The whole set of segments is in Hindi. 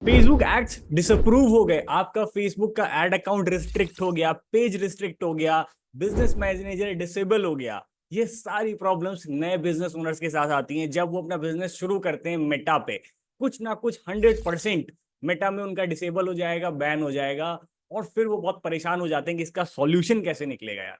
फेसबुक एड्स डिसअप्रूव हो गए, आपका फेसबुक का एड अकाउंट रिस्ट्रिक्ट हो गया, पेज रिस्ट्रिक्ट हो गया, बिजनेस मैनेजर डिसेबल हो गया। ये सारी प्रॉब्लम्स नए बिजनेस ओनर्स के साथ आती हैं जब वो अपना बिजनेस शुरू करते हैं मेटा पे। कुछ ना कुछ 100% मेटा में उनका डिसेबल हो जाएगा, बैन हो जाएगा, और फिर वो बहुत परेशान हो जाते हैं कि इसका सॉल्यूशन कैसे निकलेगा यार।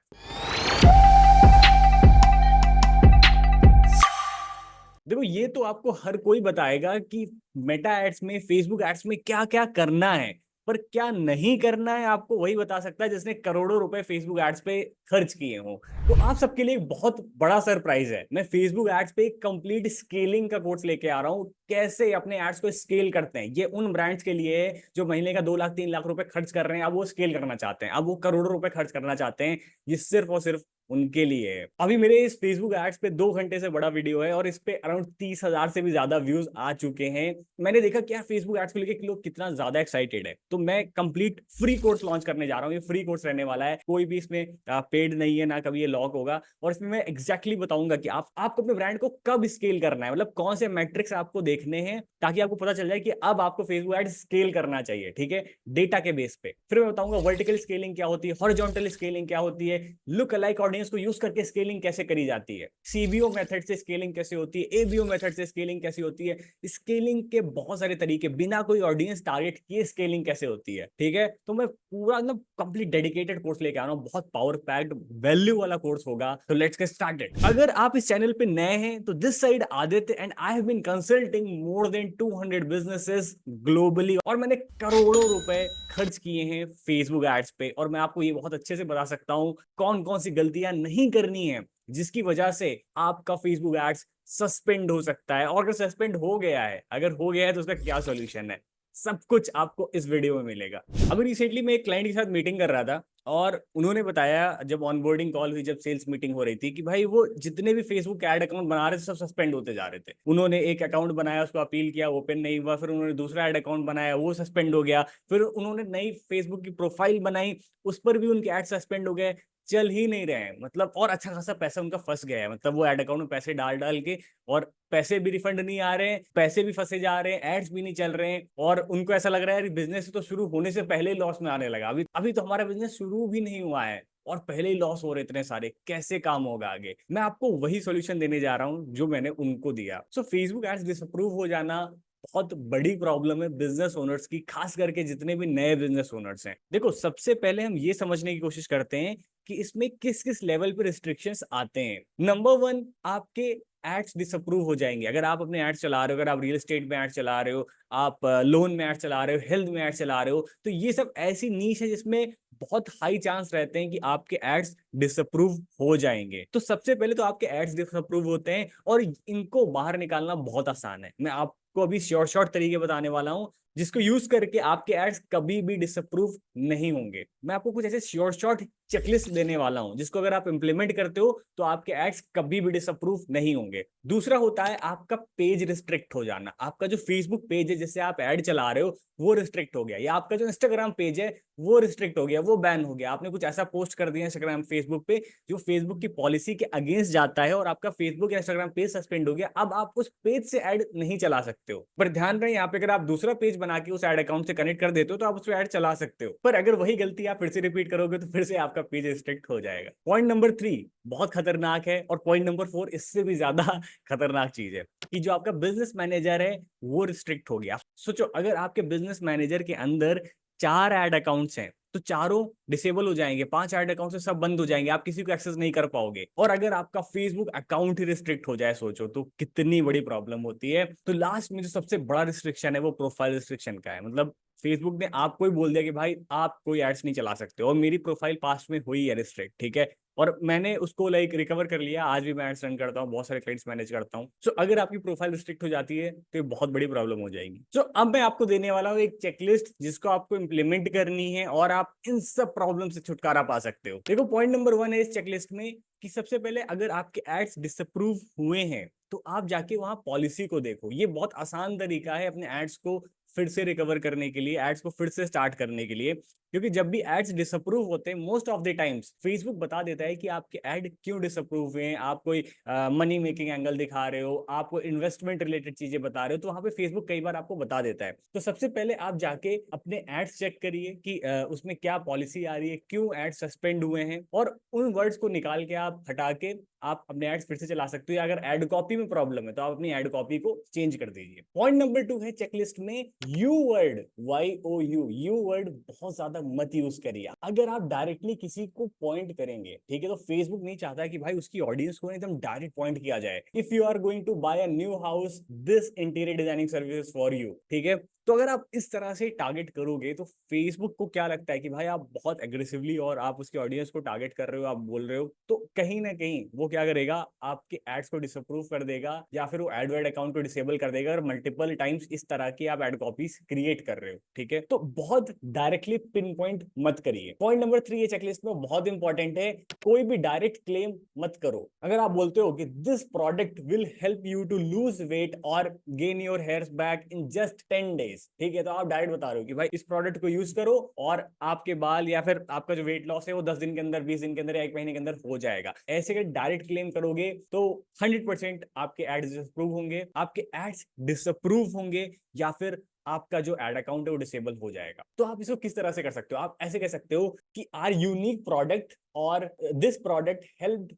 देखो, ये तो आपको हर कोई बताएगा कि मेटा एड्स में, फेसबुक एड्स में क्या क्या करना है, पर क्या नहीं करना है आपको वही बता सकता है जिसने करोड़ों रुपए फेसबुक एड्स पे खर्च किए हों। तो आप सबके लिए एक बहुत बड़ा सरप्राइज है, मैं फेसबुक एड्स पे एक कंप्लीट स्केलिंग का कोर्स लेके आ रहा हूँ। कैसे अपने एड्स को स्केल करते हैं, ये उन ब्रांड्स के लिए है जो महीने का 2 लाख 3 लाख रुपए खर्च कर रहे हैं, अब वो स्केल करना चाहते हैं, अब वो करोड़ों रुपए खर्च करना चाहते हैं। ये सिर्फ और सिर्फ उनके लिए है। अभी मेरे इस फेसबुक एड्स पे 2 घंटे से बड़ा वीडियो है और इस पे अराउंड 30,000 से भी ज्यादा व्यूज आ चुके हैं। मैंने देखा क्या फेसबुक एड्स को लेकर लोग कितना ज्यादा एक्साइटेड है, तो मैं कंप्लीट फ्री कोर्स लॉन्च करने जा रहा हूँ। ये फ्री कोर्स रहने वाला है, कोई भी इसमें पेड नहीं है, ना कभी ये लॉक होगा। और इसमें मैं एग्जैक्टली बताऊंगा कि आपको अपने ब्रांड को कब स्केल करना है, मतलब कौन से मैट्रिक्स आपको देखने हैं, ताकि आपको पता चल जाए कि अब आपको फेसबुक एड स्केल करना चाहिए, ठीक है, डेटा के बेस पे। फिर मैं बताऊंगा वर्टिकल स्केलिंग क्या होती है, हॉरिजॉन्टल स्केलिंग क्या होती है, लुक अलाइक ऑडियंस को यूज करके स्केलिंग कैसे करी जाती है, सीबीओ मेथड से स्केलिंग कैसे होती है, एबीओ मेथड से स्केलिंग कैसे होती है, स्केलिंग के बहुत सारे तरीके, बिना कोई ऑडियंस टारगेट किए स्केलिंग कैसे होती है, ठीक है। तो मैं पूरा ना कंप्लीट डेडिकेटेड कोर्स लेके आ रहा हूँ, बहुत पावर पैक्ड वैल्यू वाला कोर्स होगा। तो लेट्स गेट स्टार्टेड। अगर आप इस चैनल पे नए हैं तो this side Aditya and I have been consulting more than 200 businesses globally, और मैंने करोड़ों रुपए खर्च किए हैं फेसबुक एड्स पे। और मैं आपको ये बहुत अच्छे से बता सकता हूँ कौन कौन सी गलतियां नहीं करनी है जिसकी वजह से आपका फेसबुक एड्स सस्पेंड हो सकता है, और अगर सस्पेंड हो गया है, अगर हो गया है तो उसका क्या सॉल्यूशन है, सब कुछ आपको इस वीडियो में मिलेगा। अभी रिसेंटली मैं एक क्लाइंट के साथ मीटिंग कर रहा था, और उन्होंने बताया, जब ऑनबोर्डिंग कॉल हुई, जब सेल्स मीटिंग हो रही थी, कि भाई वो जितने भी फेसबुक ऐड अकाउंट बना रहे थे सब सस्पेंड होते जा रहे थे। उन्होंने एक अकाउंट बनाया, उसको अपील किया, ओपन नहीं हुआ, फिर उन्होंने दूसरा ऐड अकाउंट बनाया, वो सस्पेंड हो गया, फिर उन्होंने नई फेसबुक की प्रोफाइल बनाई, उस पर भी उनके ऐड सस्पेंड हो गए, चल ही नहीं रहे हैं, मतलब। और अच्छा खासा पैसा उनका फंस गया है, मतलब वो ऐड अकाउंट में पैसे डाल डाल के, और पैसे भी रिफंड नहीं आ रहे हैं, पैसे भी फंसे जा रहे हैं, एड्स भी नहीं चल रहे हैं, और उनको ऐसा लग रहा है बिजनेस तो शुरू होने से पहले ही लॉस में आने लगा। अभी अभी तो हमारा बिजनेस शुरू भी नहीं हुआ है और पहले ही लॉस हो रहे इतने सारे, कैसे काम होगा आगे। मैं आपको वही सॉल्यूशन देने जा रहा हूं जो मैंने उनको दिया। सो फेसबुक एड्स डिसअप्रूव हो जाना बहुत बड़ी प्रॉब्लम है बिजनेस ओनर्स की, खास करके जितने भी नए बिजनेस ओनर्स हैं। देखो, सबसे पहले हम ये समझने की कोशिश करते हैं कि इसमें किस किस लेवल पे रिस्ट्रिक्शंस आते हैं। नंबर वन, आपके एड्स डिसअप्रूव हो जाएंगे अगर आप अपने एड्स चला रहे हो, अगर आप रियल एस्टेट में एड चला रहे हो, आप लोन में एड चला रहे हो, हेल्थ में एड चला रहे हो, तो ये सब ऐसी नीश है जिसमें बहुत हाई चांस रहते हैं कि आपके एड्स डिसअप्रूव हो जाएंगे। तो सबसे पहले तो आपके एड्स डिसअप्रूव होते हैं, और इनको बाहर निकालना बहुत आसान है। मैं आपको अभी शॉर्ट शॉर्ट तरीके बताने वाला हूं जिसको यूज करके आपके एड्स कभी भी डिसअप्रूव नहीं होंगे। मैं आपको कुछ ऐसे शॉर्ट शॉर्ट चेकलिस्ट देने वाला हूं जिसको अगर आप इंप्लीमेंट करते हो तो आपके एड्स कभी भी डिसअप्रूव नहीं होंगे। दूसरा होता है आपका पेज रिस्ट्रिक्ट हो जाना। आपका जो फेसबुक पेज है जिससे आप ऐड चला रहे हो वो रिस्ट्रिक्ट हो गया, या आपका जो इंस्टाग्राम पेज है वो रिस्ट्रिक्ट हो गया, वो बैन हो गया। आपने कुछ ऐसा पोस्ट कर दिया इंस्टाग्राम फेसबुक पे जो फेसबुक की पॉलिसी के अगेंस्ट जाता है, और आपका फेसबुक या इंस्टाग्राम पेज सस्पेंड हो गया। अब आप उस पेज से ऐड नहीं चला सकते हो। पर ध्यान रहे, यहाँ पे अगर आप दूसरा पेज बना के उस ऐड अकाउंट से कनेक्ट कर देते हो तो आप उस पर ऐड चला सकते हो। पर अगर वही गलती आप फिर से रिपीट करोगे तो फिर से आपका पेज रिस्ट्रिक्ट हो जाएगा। पॉइंट नंबर 3 बहुत खतरनाक है, और पॉइंट नंबर 4 इससे भी ज्यादा खतरनाक चीज है, कि जो आपका बिजनेस मैनेजर है वो रिस्ट्रिक्ट हो गया। सोचो, अगर आपके बिजनेस मैनेजर के अंदर 4 ऐड अकाउंट्स हैं तो चारों डिसेबल हो जाएंगे, 5 ऐड अकाउंट से सब बंद हो जाएंगे, आप किसी को एक्सेस नहीं कर पाओगे। और अगर आपका फेसबुक अकाउंट ही रिस्ट्रिक्ट हो जाए, सोचो तो कितनी बड़ी प्रॉब्लम होती है। तो लास्ट में जो सबसे बड़ा रिस्ट्रिक्शन है वो प्रोफाइल रिस्ट्रिक्शन का है। मतलब फेसबुक ने आपको ही बोल दिया कि भाई आप कोई एड्स नहीं चला सकते, और मेरी प्रोफाइल पास्ट में हुई है रिस्ट्रिक्ट, ठीक है, और मैंने उसको लाइक रिकवर कर लिया। आज भी मैं एड्स रन करता हूँ, बहुत सारे क्लाइंट्स मैनेज करता हूँ। सो अगर आपकी प्रोफाइल रिस्ट्रिक्ट हो जाती है तो ये बहुत बड़ी प्रॉब्लम हो जाएगी। सो अब मैं आपको देने वाला हूँ एक चेकलिस्ट जिसको आपको इंप्लीमेंट करनी है, और आप इन सब प्रॉब्लम से छुटकारा पा सकते हो। देखो, पॉइंट नंबर 1 है इस चेकलिस्ट में कि सबसे पहले अगर आपके एड्स डिसअप्रूव हुए हैं तो आप जाके वहां पॉलिसी को देखो। ये बहुत आसान तरीका है अपने एड्स को फिर से रिकवर करने के लिए, एड्स को फिर से स्टार्ट करने के लिए। क्योंकि जब भी एड्स डिसअप्रूव होते हैं most of the times Facebook बता देता है कि आपके ऐड क्यों डिसअप्रूव हुए हैं। आप कोई मनी मेकिंग एंगल दिखा रहे हो, आपको इन्वेस्टमेंट रिलेटेड चीजें बता रहे हो, तो वहां पे फेसबुक कई बार आपको बता देता है। तो सबसे पहले आप जाके अपने एड्स चेक करिए कि उसमें क्या पॉलिसी आ रही है, क्यों एड्स सस्पेंड हुए हैं, और उन वर्ड्स को निकाल के आप हटा के आप अपने एड्स फिर से चला सकते हो। अगर एड कॉपी में प्रॉब्लम है तो आप अपनी एड कॉपी को चेंज कर दीजिए। पॉइंट नंबर 2 है चेकलिस्ट में यू वर्ड, YOU वर्ड बहुत ज्यादा मत यूज करिए। अगर आप डायरेक्टली किसी को पॉइंट करेंगे, ठीक है, तो फेसबुक नहीं चाहता कि भाई उसकी ऑडियंस को एकदम डायरेक्ट पॉइंट किया जाए। If you are going to buy a new house, this interior designing services for you, ठीक है। तो अगर आप इस तरह से टारगेट करोगे तो फेसबुक को क्या लगता है कि भाई आप बहुत एग्रेसिवली और आप उसकी ऑडियंस को टारगेट कर रहे हो, आप बोल रहे हो, तो कहीं ना कहीं वो क्या करेगा, आपके एड्स को डिसअप्रूव कर देगा, या फिर वो एडवर्ड अकाउंट को डिसेबल कर देगा। और मल्टीपल टाइम्स इस तरह की आप एड कॉपीज क्रिएट कर रहे हो, ठीक है। तो बहुत डायरेक्टली पिन पॉइंट मत करिए। पॉइंट नंबर 3 ये चेकलिस्ट में बहुत इंपॉर्टेंट है, कोई भी डायरेक्ट क्लेम मत करो। अगर आप बोलते हो कि this product will help you to lose weight और gain your hairs back in just 10 days, ठीक है, तो आप डायरेक्ट बता रहे हो कि भाई इस प्रोडक्ट को यूज करो और आपके बाल या फिर आपका जो वेट लॉस है वो 10 दिन के अंदर, 20 दिन के अंदर या 1 महीने के अंदर हो जाएगा। ऐसे अगर डायरेक्ट क्लेम करोगे तो 100% आपके एड्स डिसअप्रूव होंगे, आपके एड्स डिसअप्रूव होंगे, या फिर आपका जो एड अकाउंट है वो डिसेबल हो जाएगा। तो आप इसको किस तरह से कर सकते हो, आप ऐसे कह सकते हो कि आर यूनिक प्रोडक्ट और दिस प्रोडक्ट हेल्प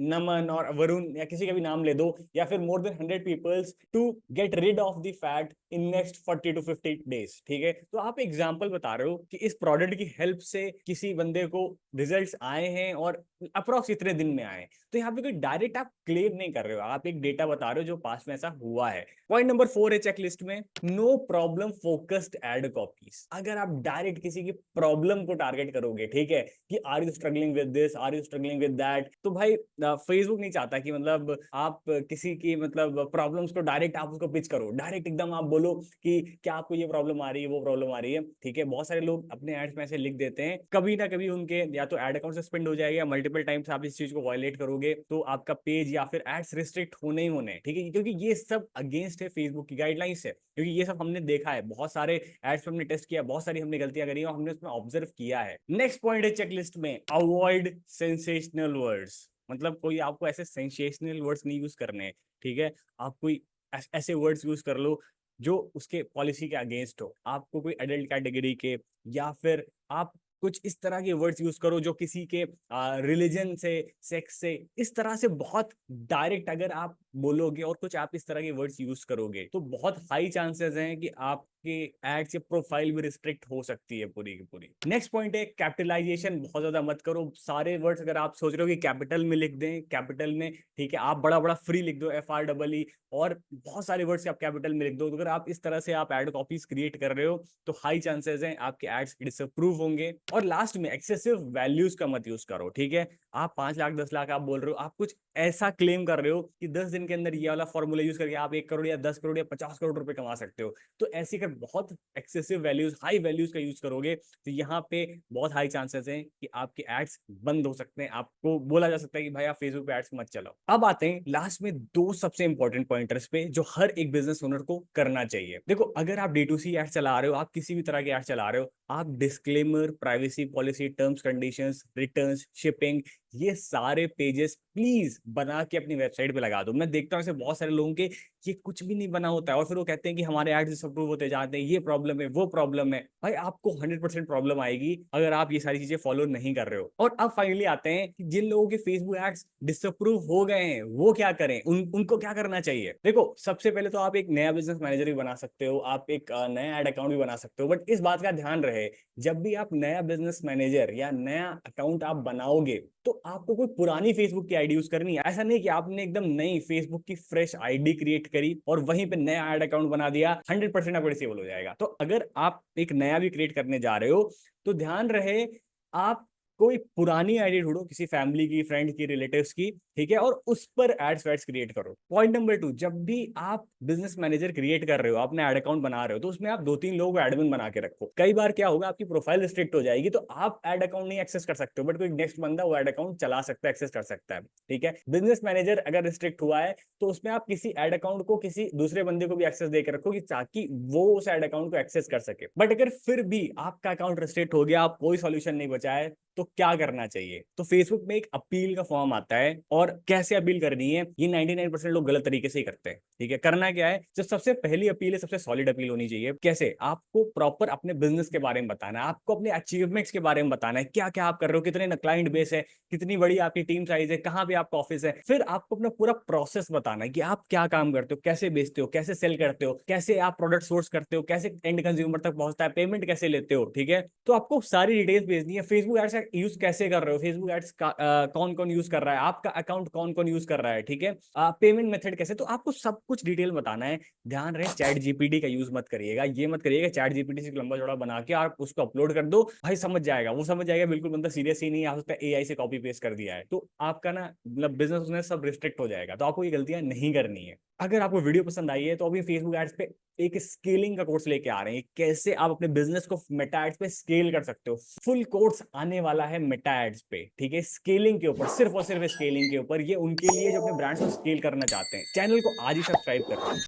नमन और वरुण या किसी का भी नाम ले दो, या फिर more than 100 peoples to get rid of the fat in next 40 to 50 days, ठीक है। तो आप एग्जांपल बता रहे हो कि इस प्रोडक्ट की हेल्प से किसी बंदे को रिजल्ट्स आए हैं और अप्रोक्स इतने दिन में आए। तो यहाँ पे कोई डायरेक्ट आप क्लेम नहीं कर रहे हो, आप एक डेटा बता रहे हो जो पास में ऐसा हुआ है। पॉइंट नंबर 4 है चेकलिस्ट में no problem focused ad copies. अगर आप डायरेक्ट किसी की प्रॉब्लम को टारगेट करोगे, ठीक है, कि are you struggling with this, are you struggling with that, तो भाई फेसबुक नहीं चाहता कि मतलब आप किसी की मतलब प्रॉब्लम्स को डायरेक्ट आप उसको पिच करो, डायरेक्ट एकदम आप बोलो कि क्या आपको ये प्रॉब्लम आ रही है, वो प्रॉब्लम आ रही है, ठीक है। बहुत सारे लोग अपने एड्स में ऐसे लिख देते हैं, कभी ना कभी उनके या तो एड अकाउंट सस्पेंड हो जाएगा, मल्टीपल टाइम्स आप इस चीज को वायलेट करोगे तो आपका पेज या फिर एड्स रिस्ट्रिक्ट होने ही होने, ठीक है, क्योंकि ये सब अगेंस्ट है फेसबुक की गाइडलाइंस है। क्योंकि ये सब हमने देखा है, बहुत सारे एड्स पे हमने टेस्ट किया, बहुत सारी हमने गलतियां करी और हमने उसमें ऑब्जर्व किया है। नेक्स्ट पॉइंट है चेकलिस्ट में अवॉइड सेंसेशनल वर्ड्स। मतलब कोई आपको ऐसे सेंसेशनल वर्ड्स नहीं यूज करने, ठीक है। आप कोई ऐसे वर्ड्स यूज कर लो जो उसके पॉलिसी के अगेंस्ट हो, आपको कोई एडल्ट कैटेगरी के, या फिर आप कुछ इस तरह के वर्ड्स यूज करो जो किसी के रिलीजन से, सेक्स से, इस तरह से बहुत डायरेक्ट अगर आप बोलोगे और कुछ आप इस तरह के वर्ड्स यूज करोगे तो बहुत हाई चांसेस हैं कि आपके एड्स या प्रोफाइल भी रिस्ट्रिक्ट हो सकती है पूरी की पूरी। नेक्स्ट पॉइंट है कैपिटलाइजेशन बहुत ज्यादा मत करो। सारे वर्ड्स अगर आप सोच रहे हो कि कैपिटल में लिख दें, कैपिटल में, ठीक है, आप बड़ा बड़ा फ्री लिख दो, FREE, और बहुत सारे वर्ड्स आप कैपिटल में लिख दो। तो अगर आप इस तरह से आप एड कॉपीज क्रिएट कर रहे हो तो हाई चांसेस हैं आपके एड्स डिसअप्रूव होंगे। और लास्ट में एक्सेसिव वैल्यूज का मत यूज करो, ठीक है। आप 5 लाख 10 लाख आप बोल रहे हो, आप कुछ ऐसा क्लेम कर रहे हो कि 10 दिन के अंदर ये वाला फॉर्मूला यूज करके आप 1 करोड़ या 10 करोड़ या 50 करोड़ रुपए कमा सकते हो। तो ऐसी अगर बहुत एक्सेसिव वैल्यूज, हाई वैल्यूज का यूज करोगे तो यहाँ पे बहुत हाई चांसेस हैं कि आपके एड्स बंद हो सकते हैं, आपको बोला जा सकता है कि भाई आप फेसबुक पे एड्स मत चलाओ। अब आते हैं लास्ट में 2 सबसे इंपॉर्टेंट पॉइंटर्स पे जो हर एक बिजनेस ओनर को करना चाहिए। देखो, अगर आप D2C एड चला रहे हो, आप किसी भी तरह के एड चला रहे हो, आप disclaimer, privacy policy, terms conditions, returns, shipping, ये सारे पेजेस प्लीज बना के अपनी वेबसाइट पे लगा दो। मैं देखता हूँ ऐसे बहुत सारे लोगों के ये कुछ भी नहीं बना होता है और फिर वो कहते हैं कि हमारे एड्स डिसअप्रूव होते जाते हैं, ये प्रॉब्लम है, वो प्रॉब्लम है। भाई आपको 100% प्रॉब्लम आएगी अगर आप ये सारी चीजें फॉलो नहीं कर रहे हो। और अब फाइनली आते हैं कि जिन लोगों के फेसबुक एड्स डिसअप्रूव हो गए हैं वो क्या करें, उनको क्या करना चाहिए। देखो, सबसे पहले तो आप एक नया बिजनेस मैनेजर भी बना सकते हो, आप एक नया एड अकाउंट भी बना सकते हो, बट इस बात का ध्यान रहे जब भी आप नया बिजनेस मैनेजर या नया अकाउंट आप बनाओगे तो आपको कोई पुरानी फेसबुक की आईडी यूज करनी है। ऐसा नहीं कि आपने एकदम नई फेसबुक की फ्रेश आईडी क्रिएट करी और वहीं पे नया एड अकाउंट बना दिया, 100% आपको डिसेबल हो जाएगा। तो अगर आप एक नया भी क्रिएट करने जा रहे हो तो ध्यान रहे आप कोई पुरानी आईडी ढूंढो, किसी फैमिली की, फ्रेंड की, रिलेटिव्स की, ठीक है, और उस पर एड्स वैड्स क्रिएट करो। पॉइंट नंबर 2, जब भी आप बिजनेस मैनेजर क्रिएट कर रहे हो, अपने एड अकाउंट बना रहे हो, तो उसमें आप 2-3 लोगों को एडमिन बना के रखो। कई बार क्या होगा, आपकी प्रोफाइल रिस्ट्रिक्ट हो जाएगी, तो आप एड अकाउंट नहीं एक्सेस कर सकते हो, बट कोई नेक्स्ट बंदा वो एड अकाउंट चला सकता है, एक्सेस कर सकता है। ठीक है, बिजनेस मैनेजर अगर रिस्ट्रिक्ट हुआ है तो उसमें आप किसी एड अकाउंट को किसी दूसरे बंदे को भी एक्सेस देकर रखो, कि ताकि वो उस एड अकाउंट को एक्सेस कर सके। बट अगर फिर भी आपका अकाउंट रिस्ट्रिक्ट हो गया, आप कोई सॉल्यूशन नहीं बचा है, तो क्या करना चाहिए? तो फेसबुक में एक अपील का फॉर्म आता है, और कैसे अपील करनी है ये 99% लोग गलत तरीके से ही करते हैं। ठीक है, करना क्या है, जो सबसे पहली अपील है, सबसे सॉलिड अपील होनी चाहिए। कैसे? आपको प्रॉपर अपने बिजनेस के बारे में बताना है, आपको अपने अचीवमेंट्स के बारे में बताना है, क्या क्या आप कर रहे हो, कितने क्लाइंट बेस है, कितनी बड़ी आपकी टीम साइज है, कहाँ पे आपका ऑफिस है। फिर आपको अपना पूरा प्रोसेस बताना है कि आप क्या काम करते हो, कैसे बेचते हो, कैसे सेल करते हो, कैसे आप प्रोडक्ट सोर्स करते हो, कैसे एंड कंज्यूमर तक पहुंचता है, पेमेंट कैसे लेते हो। ठीक है, तो आपको सारी डिटेल्स भेजनी है। फेसबुक एड्स यूज कैसे कर रहे हो, फेसबुक एड्स कौन कौन यूज कर रहा है, आपका अकाउंट कौन कौन यूज कर रहा है। ठीक है, पेमेंट मेथड कैसे, तो आपको सब कुछ डिटेल बताना है। ध्यान रहे, चैट जीपीटी का यूज मत करिएगा। ये मत करिएगा चैट जीपीटी से लंबा चौड़ा बना के आप उसको अपलोड कर दो, भाई समझ जाएगा, वो समझ जाएगा, बिल्कुल बंदा सीरियस ही नहीं है, उसका एआई से कॉपी पेस्ट कर दिया है, तो आपका ना मतलब बिजनेस उसने सब रिस्ट्रिक्ट हो जाएगा। तो आपको ये गलतियां नहीं करनी है। अगर आपको वीडियो पसंद आई है तो अभी फेसबुक एड्स पे एक स्केलिंग का कोर्स लेके आ रहे हैं, कैसे आप अपने बिजनेस को मेटा एड्स पे स्केल कर सकते हो। फुल कोर्स आने वाला है मेटा एड्स पे, ठीक है, स्केलिंग के ऊपर, सिर्फ और सिर्फ स्केलिंग के ऊपर। ये उनके लिए जो अपने ब्रांड्स को स्केल करना चाहते हैं। चैनल को आज ही सब्सक्राइब कर लो।